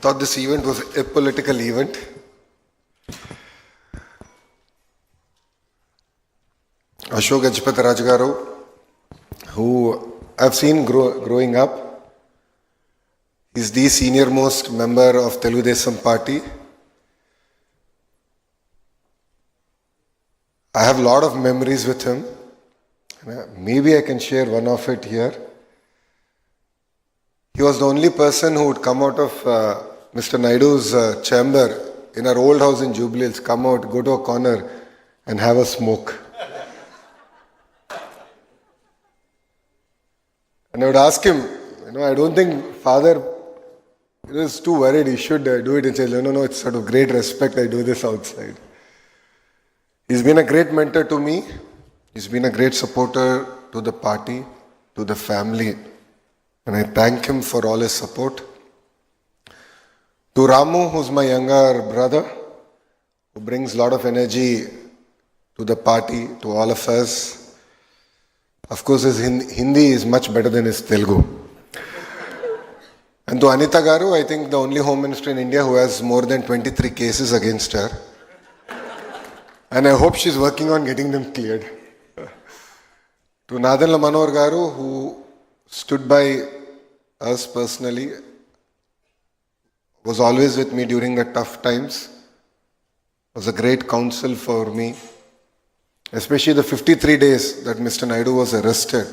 thought this event was a political event. Ashok Gajpati Rajgaru, who I've seen growing up, he's the senior most member of Telugu Desam Party. I have a lot of memories with him. Maybe I can share one of it here. He was the only person who would come out of Mr. Naidu's chamber in our old house in Jubilee Hills, come out, go to a corner and have a smoke. And I would ask him, I don't think father is too worried, he should do it. And say, no, it's sort of great respect, I do this outside. He's been a great mentor to me. He's been a great supporter to the party, to the family. And I thank him for all his support. To Ramu, who's my younger brother, who brings a lot of energy to the party, to all of us. Of course, his Hindi is much better than his Telugu. And to Anitha Garu, I think the only Home Minister in India who has more than 23 cases against her. And I hope she's working on getting them cleared. To Nadan Manohar Garu, who stood by us personally, was always with me during the tough times, was a great counsel for me, especially the 53 days that Mr. Naidu was arrested.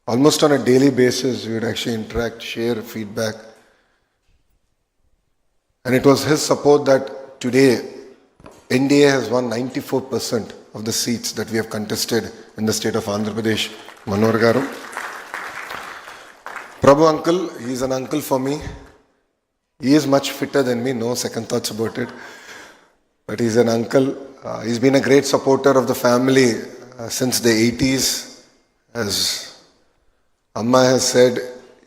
Almost on a daily basis, we would actually interact, share feedback. And it was his support that today, NDA has won 94% of the seats that we have contested in the state of Andhra Pradesh. Manohar Garu. Prabhu uncle, he is an uncle for me. He is much fitter than me, no second thoughts about it. But he's an uncle. He's been a great supporter of the family since the 80s. As Amma has said,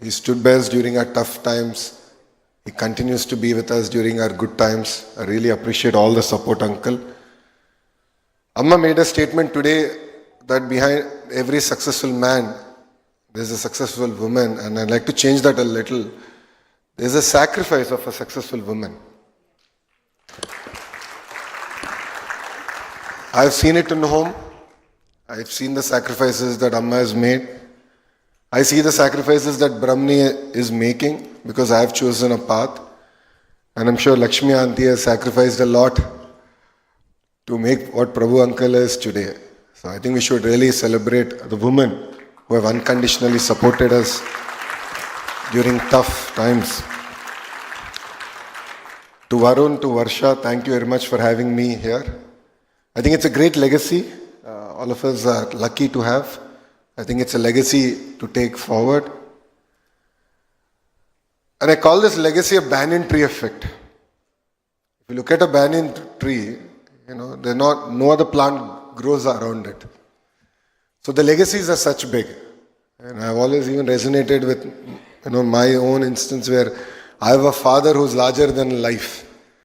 he stood by us during our tough times. He continues to be with us during our good times. I really appreciate all the support, uncle. Amma made a statement today that behind every successful man, there's a successful woman. And I'd like to change that a little. There's a sacrifice of a successful woman. I've seen it in home. I've seen the sacrifices that Amma has made. I see the sacrifices that Brahmani is making because I have chosen a path. And I'm sure Lakshmi Auntie has sacrificed a lot to make what Prabhu Uncle is today. So I think we should really celebrate the women who have unconditionally supported us during tough times. To Varun, to Varsha, thank you very much for having me here. I think it's a great legacy. All of us are lucky to have. I think it's a legacy to take forward. And I call this legacy a banyan tree effect. If you look at a banyan tree, no other plant grows around it. So the legacies are such big. And I've always even resonated with my own instance where I have a father who's larger than life.